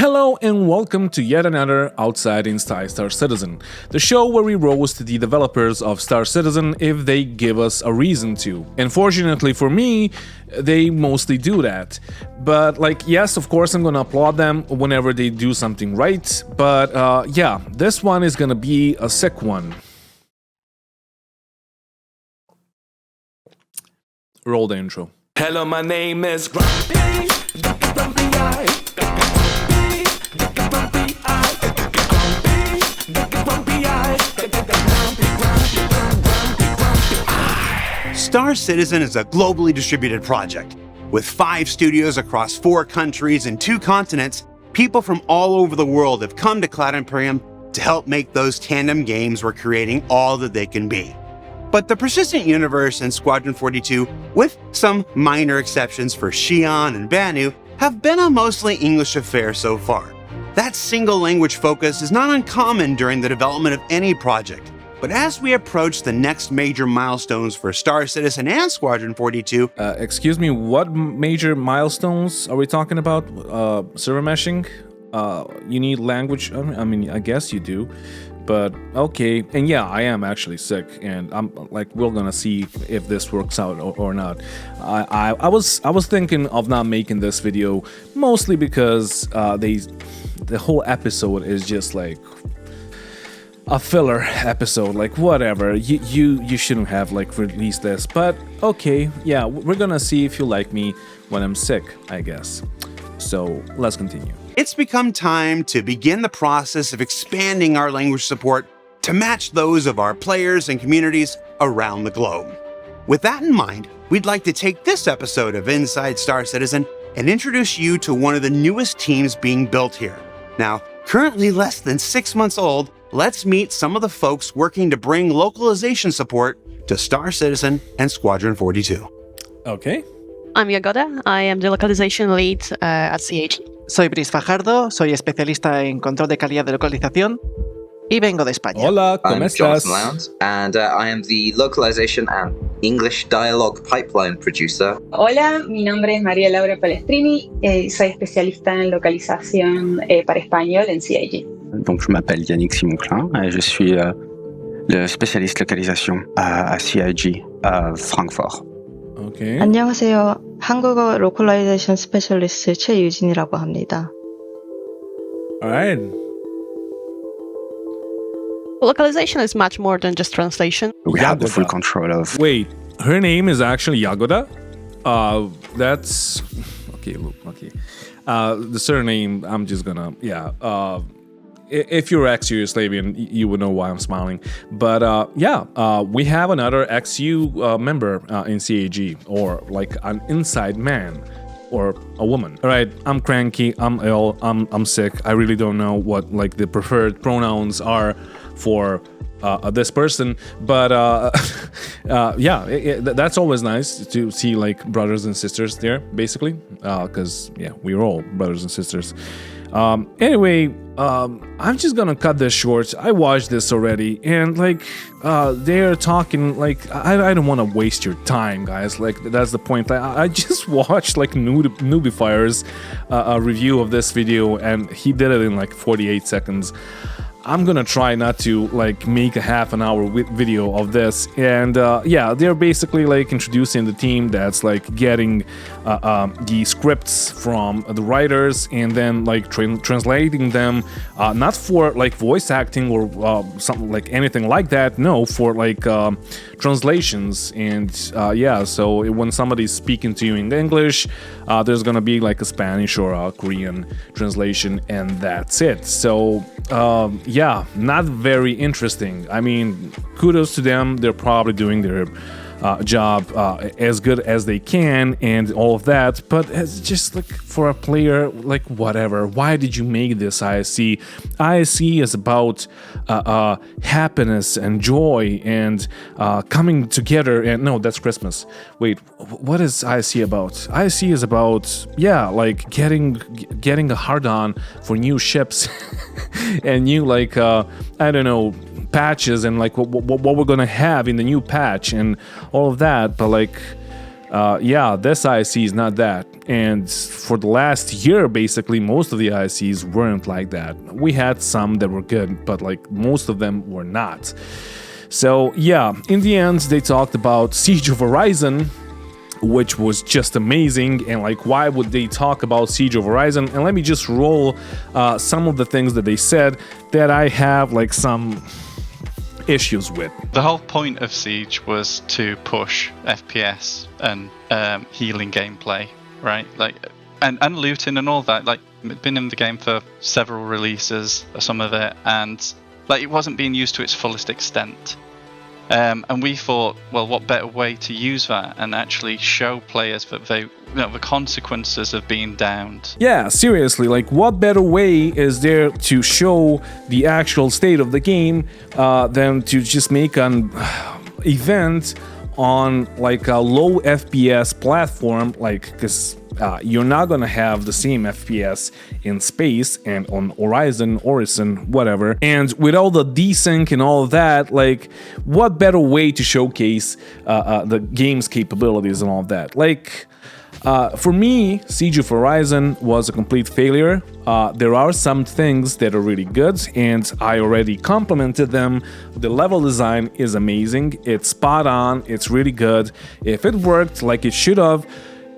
Hello and welcome to yet another Outside Inside Star Citizen, the show where we roast the developers of Star Citizen if they give us a reason to. And fortunately for me, they mostly do that. But yes, of course I'm gonna applaud them whenever they do something right, but yeah, this one is gonna be a sick one. Roll the intro. Hello, my name is Grumpy. Star Citizen is a globally distributed project. With 5 studios across 4 countries and 2 continents, people from all over the world have come to Cloud Imperium to help make those tandem games we're creating all that they can be. But the Persistent Universe and Squadron 42, with some minor exceptions for Xi'an and Banu, have been a mostly English affair so far. That single language focus is not uncommon during the development of any project. But as we approach the next major milestones for Star Citizen and Squadron 42... Excuse me, what major milestones are we talking about? Server meshing? You need language? I mean, I guess you do. But okay, and yeah, I am actually sick, and I'm we're gonna see if this works out or not. I was thinking of not making this video mostly because the whole episode is just a filler episode, whatever. You shouldn't have released this, but okay, yeah, we're gonna see if you like me when I'm sick, I guess. So let's continue. It's become time to begin the process of expanding our language support to match those of our players and communities around the globe. With that in mind, we'd like to take this episode of Inside Star Citizen and introduce you to one of the newest teams being built here. Now, currently less than 6 months old, let's meet some of the folks working to bring localization support to Star Citizen and Squadron 42. Okay. I'm Yagoda. I am the localization lead at CH. Soy Brice Fajardo, soy especialista en control de calidad de localización y vengo de España. Hola, ¿cómo I'm estás? Jonathan Lowndes, and I am the localization and English dialogue pipeline producer. Hola, mi nombre es María Laura Palestrini, soy especialista en localización para español en CIG. Donc, je m'appelle Yannick Simon-Klein et je suis le spécialiste localisation à CIG à Francfort. Okay. 안녕하세요. 한국어 로컬라이제이션 스페셜리스트 최유진이라고 합니다. Alright. Localization is much more than just translation. We have the full control of... Wait, her name is actually Yagoda? That's... Okay, look, okay. The surname, I'm just gonna... Yeah, if you're ex-Yugoslavian, you would know why I'm smiling. But yeah, we have another ex-U member in CAG, or an inside man, or a woman. All right, I'm cranky, I'm ill, I'm sick. I really don't know what the preferred pronouns are for this person. But yeah, that's always nice to see brothers and sisters there, basically, because yeah, we're all brothers and sisters. Anyway, I'm just gonna cut this short. I watched this already, and they're talking I don't want to waste your time, guys. That's the point. I just watched Noobifier's review of this video, and he did it in 48 seconds. I'm gonna try not to make a half an hour video of this, and yeah, they're basically introducing the team that's getting the scripts from the writers and then translating them, not for voice acting or something anything like that. No, for translations. And yeah, so when somebody's speaking to you in English, there's gonna be a Spanish or a Korean translation, and that's it. So yeah, not very interesting. I mean, kudos to them. They're probably doing their job as good as they can and all of that, but it's just for a player, whatever. Why did you make this ISC? ISC is about happiness and joy and coming together. And no, that's Christmas. Wait, what is ISC about? ISC is about, yeah, getting a hard-on for new ships and new I don't know, patches and what we're gonna have in the new patch and all of that. But Yeah, this ISC is not that. And for the last year, basically, most of the ISCs weren't like that. We had some that were good, but like most of them were not. So yeah, in the end, they talked about Siege of Orison, which was just amazing. And like, why would they talk about Siege of Orison? And let me just roll some of the things that they said that I have like some issues with. The whole point of Siege was to push FPS and healing gameplay, right? Like, and looting and all that. Like, been in the game for several releases, some of it, and like it wasn't being used to its fullest extent. And we thought, well, what better way to use that and actually show players that they, the consequences of being downed. Yeah, seriously, like what better way is there to show the actual state of the game than to just make an event on like a low FPS platform, like, because you're not gonna have the same FPS in space and on Horizon, Orison, whatever. And with all the desync and all of that, like, what better way to showcase the game's capabilities and all of that? Like, for me, Siege of Orison was a complete failure. There are some things that are really good, and I already complimented them. The level design is amazing. It's spot on. It's really good. If it worked like it should have,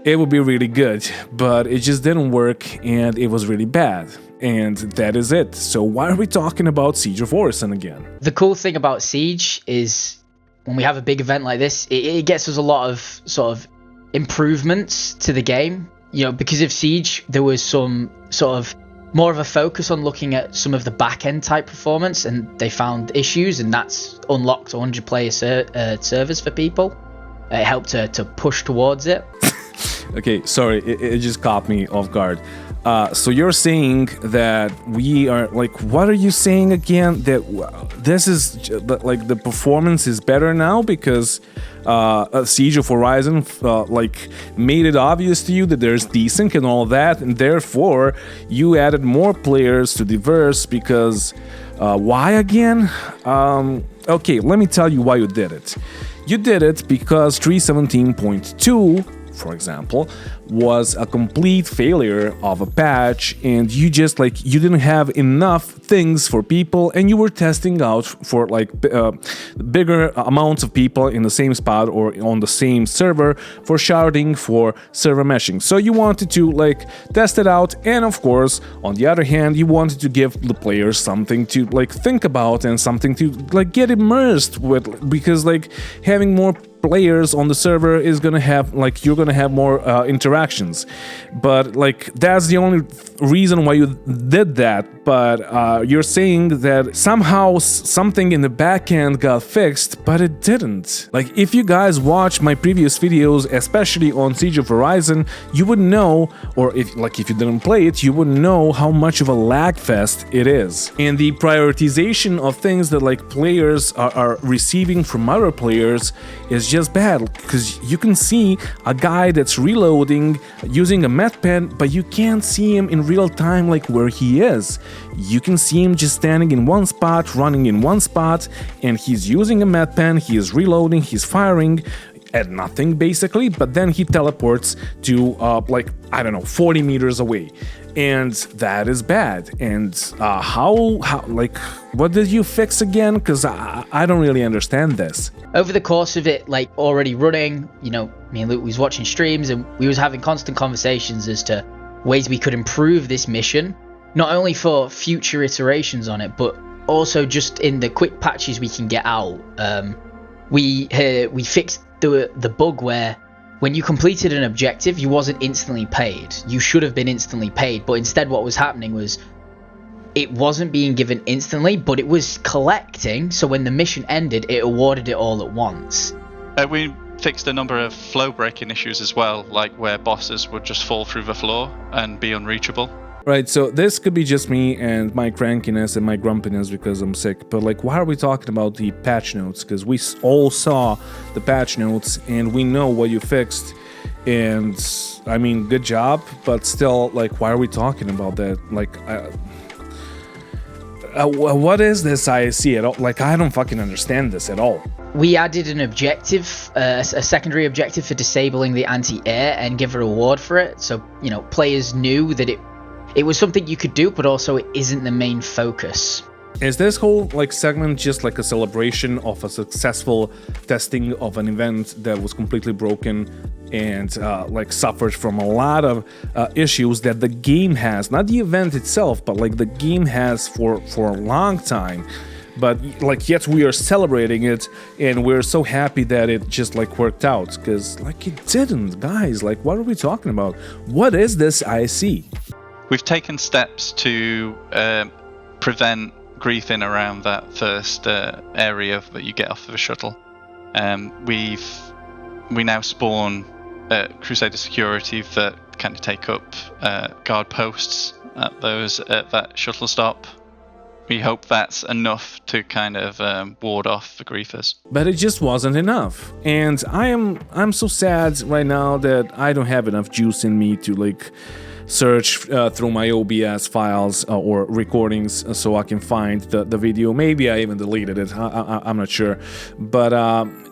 it would be really good, but it just didn't work and it was really bad. And that is it. So why are we talking about Siege of Orison again? The cool thing about Siege is when we have a big event like this, it gets us a lot of sort of improvements to the game. You know, because of Siege, there was some sort of more of a focus on looking at some of the back-end type performance, and they found issues, and that's unlocked 100 player servers for people. It helped to push towards it. Okay, sorry, it just caught me off guard. So you're saying that we are, like, what are you saying again? That this is, like, the performance is better now because Siege of Orison, like, made it obvious to you that there's desync and all that, and therefore you added more players to diverse because, why again? Okay, let me tell you why you did it. You did it because 317.2, for example, was a complete failure of a patch, and you just, like, you didn't have enough things for people, and you were testing out for, like, bigger amounts of people in the same spot or on the same server for sharding, for server meshing. So you wanted to, like, test it out, and of course, on the other hand, you wanted to give the players something to, like, think about and something to, like, get immersed with, because, like, having more players on the server is gonna have, like, you're gonna have more interactions. But, like, that's the only reason why you did that. But you're saying that somehow something in the back end got fixed, but it didn't. Like, if you guys watch my previous videos, especially on Siege of Orison, you would know, or if you didn't play it, you would know how much of a lag fest it is. And the prioritization of things that, like, players are receiving from other players is just bad, because you can see a guy that's reloading using a med pen, but you can't see him in real time, like, where he is. You can see him just standing in one spot, running in one spot, and he's using a med pen, he is reloading, he's firing at nothing basically, but then he teleports to like, I don't know, 40 meters away. And that is bad. And how like, what did you fix again? Because I don't really understand this. Over the course of it, like, already running, you know, me and Luke was watching streams, and we was having constant conversations as to ways we could improve this mission, not only for future iterations on it, but also just in the quick patches we can get out. We fixed the bug where when you completed an objective, you wasn't instantly paid. You should have been instantly paid, but instead what was happening was it wasn't being given instantly, but it was collecting, so when the mission ended, it awarded it all at once. We fixed a number of flow breaking issues as well, like where bosses would just fall through the floor and be unreachable. Right, so this could be just me and my crankiness and my grumpiness because I'm sick, but, like, why are we talking about the patch notes? Because we all saw the patch notes and we know what you fixed, and I mean, good job, but still, like, why are we talking about that? Like, what is this ISC at all? Like, I don't fucking understand this at all. we added an objective, a secondary objective for disabling the anti-air and give a reward for it. So, you know, players knew that it was something you could do, but also it isn't the main focus. Is this whole like segment just like a celebration of a successful testing of an event that was completely broken and like suffered from a lot of issues that the game has, not the event itself, but like the game has for a long time? But like yet we are celebrating it, and we're so happy that it just like worked out, because like it didn't, guys. Like, what are we talking about? What is this I see? We've taken steps to prevent griefing around that first area that you get off of a shuttle. We now spawn Crusader security that kind of take up guard posts at that shuttle stop. We hope that's enough to kind of ward off the griefers. But it just wasn't enough, and I'm so sad right now that I don't have enough juice in me to like search through my OBS files or recordings so I can find the video. Maybe I even deleted it, I'm not sure. But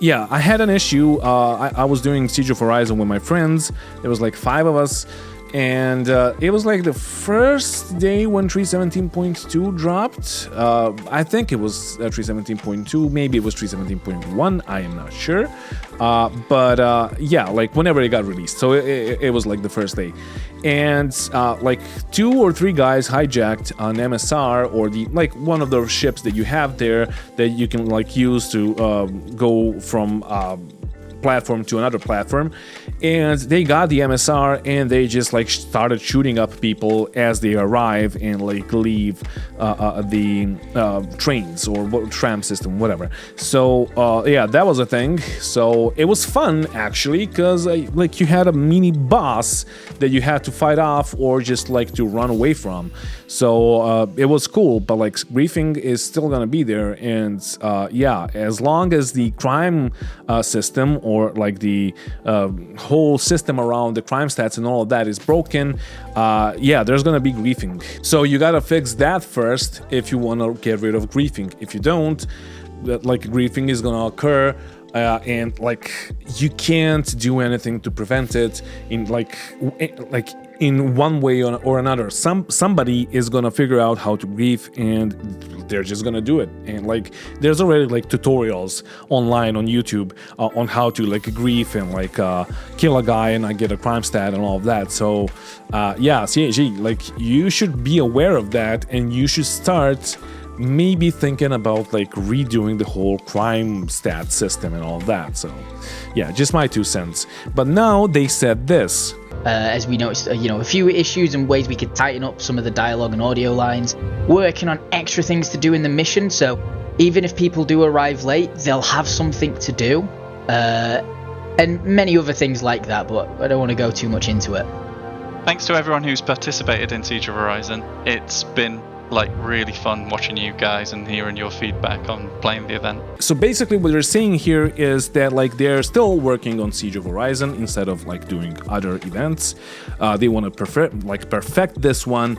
yeah, I had an issue. I was doing Siege of Orison with my friends. There was like 5 of us. And it was like the first day when 3.17.2 dropped. I think it was 3.17.2, maybe it was 3.17.1, I am not sure. But yeah, like whenever it got released. So it was like the first day. And like 2 or 3 guys hijacked an MSR, or the like one of the ships that you have there that you can like use to go from platform to another platform, and they got the MSR and they just like started shooting up people as they arrive and like leave the trains or tram system, whatever. So yeah, that was a thing. So it was fun actually, because like you had a mini boss that you had to fight off or just like to run away from. So it was cool, but like griefing is still gonna be there. And yeah, as long as the crime system or like the whole system around the crime stats and all of that is broken, yeah, there's gonna be griefing. So you gotta fix that first if you wanna get rid of griefing. If you don't, like griefing is gonna occur. And like you can't do anything to prevent it in like in one way or another. Somebody is gonna figure out how to grief, and they're just gonna do it. And like there's already like tutorials online on YouTube on how to like grief and like kill a guy and get a crime stat and all of that. So yeah, CAG, like you should be aware of that, and you should start maybe thinking about like redoing the whole crime stat system and all that. So yeah, just my 2 cents. But now they said this. As we noticed, you know, a few issues and ways we could tighten up some of the dialogue and audio lines, working on extra things to do in the mission, so even if people do arrive late, they'll have something to do, and many other things like that, but I don't want to go too much into it. Thanks to everyone who's participated in Siege of Orison. It's been like really fun watching you guys and hearing your feedback on playing the event. So basically what they're saying here is that like they're still working on Siege of Orison instead of like doing other events. They want to perfect this one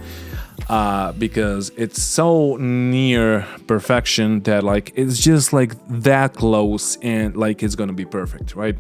because it's so near perfection that like it's just like that close, and like it's gonna be perfect, right?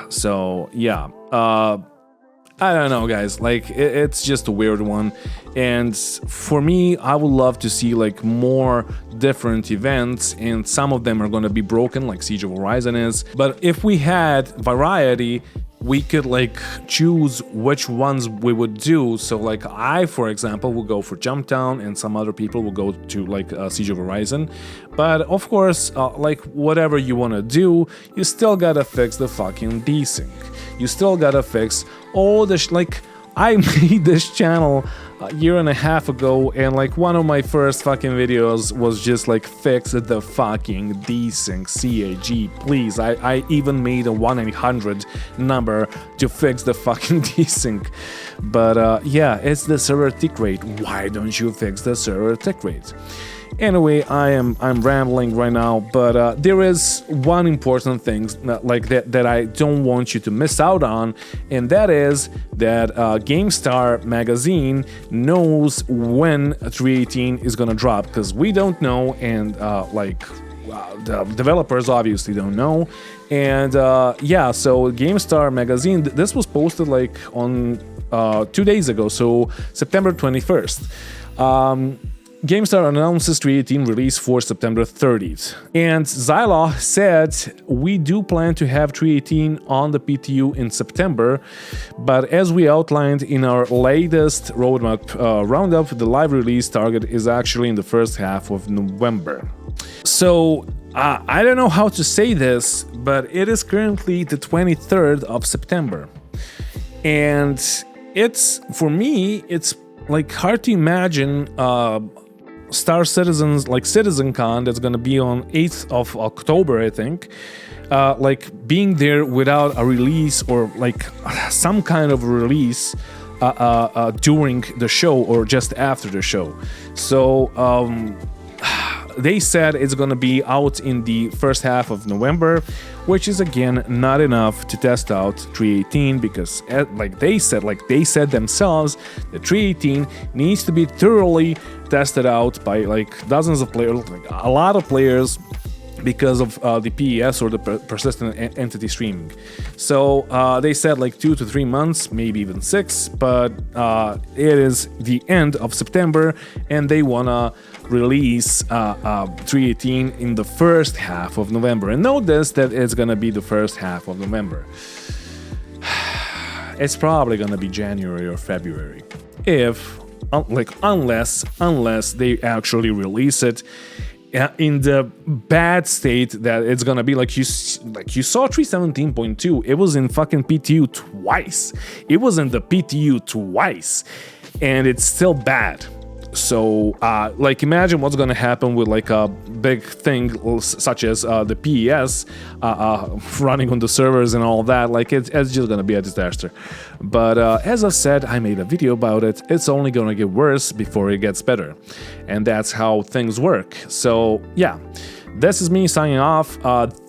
So yeah, I don't know, guys, like it's just a weird one. And for me, I would love to see like more different events, and some of them are going to be broken like Siege of Orison is. But if we had variety, we could like choose which ones we would do. So like I, for example, will go for Jump Town, and some other people will go to like Siege of Orison. But of course, like whatever you want to do, you still gotta fix the fucking desync. You still gotta fix all the like I made this channel a year and a half ago, and like one of my first fucking videos was just like fix the fucking desync. CAG, please. I even made a 1-800 number to fix the fucking desync. But yeah, it's the server tick rate. Why don't you fix the server tick rate? Anyway, I'm rambling right now, but there is one important thing like that I don't want you to miss out on, and that is that GameStar magazine knows when 3.18 is gonna drop, because we don't know, and like the developers obviously don't know. And yeah, so GameStar magazine, this was posted like on 2 days ago, so September 21st. GameStar announces 318 release for September 30th. And Zyla said, we do plan to have 318 on the PTU in September, but as we outlined in our latest roadmap roundup, the live release target is actually in the first half of November. So, I don't know how to say this, but it is currently the 23rd of September. And it's, for me, it's like hard to imagine Star Citizens, like CitizenCon, that's gonna be on 8th of October, I think, like being there without a release or like some kind of release during the show or just after the show. So they said it's gonna be out in the first half of November, which is again not enough to test out 318 because like they said themselves, the 318 needs to be thoroughly tested out by like dozens of players, like a lot of players, because of the PES or the persistent entity streaming. So they said like 2 to 3 months, maybe even 6, but it is the end of September and they wanna release 318 in the first half of November. And notice that it's gonna be the first half of November. It's probably gonna be January or February, unless they actually release it in the bad state that it's gonna be. Like you saw 317.2, it was in fucking PTU twice. It was in the PTU twice, and it's still bad. So, like, imagine what's gonna happen with like a big thing such as the PES running on the servers and all that. Like, it's just gonna be a disaster. But as I said, I made a video about it. It's only gonna get worse before it gets better, and that's how things work. So, yeah. This is me signing off.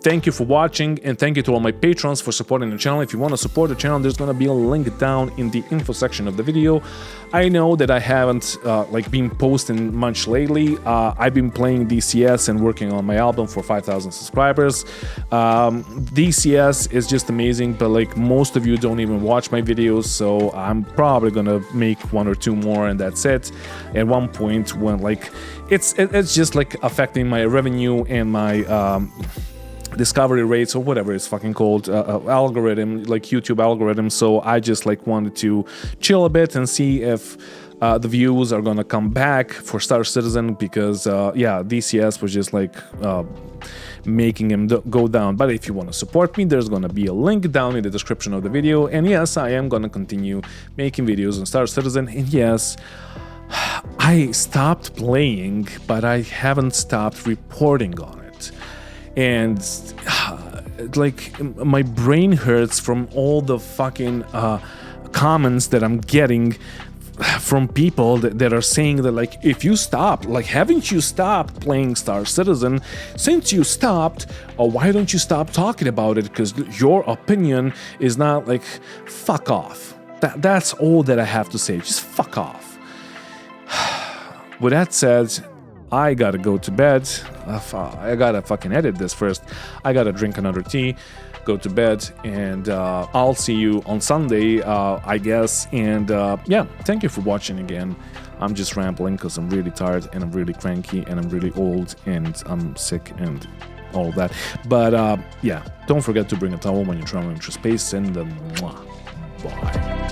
Thank you for watching, and thank you to all my patrons for supporting the channel. If you want to support the channel, there's gonna be a link down in the info section of the video. I know that I haven't like been posting much lately. I've been playing DCS and working on my album for 5,000 subscribers. DCS is just amazing, but like most of you don't even watch my videos, so I'm probably gonna make 1 or 2 more, and that's it. At one point when like it's just like affecting my revenue and my discovery rates or whatever it's fucking called, algorithm, like YouTube algorithm. So I just like wanted to chill a bit and see if the views are gonna come back for Star Citizen, because yeah, DCS was just like making him go down. But if you want to support me, there's gonna be a link down in the description of the video. And yes, I am gonna continue making videos on Star Citizen. And yes, I stopped playing, but I haven't stopped reporting on it. And like my brain hurts from all the fucking comments that I'm getting from people that are saying that, like, if you stop, like, haven't you stopped playing Star Citizen? Since you stopped, why don't you stop talking about it? Because your opinion is not, like, fuck off. That's all that I have to say. Just fuck off. With that said, I gotta go to bed. I gotta fucking edit this first. I gotta drink another tea, go to bed, and I'll see you on Sunday, I guess. And yeah, thank you for watching again. I'm just rambling because I'm really tired and I'm really cranky and I'm really old and I'm sick and all that. But yeah, don't forget to bring a towel when you're traveling through space, and bye.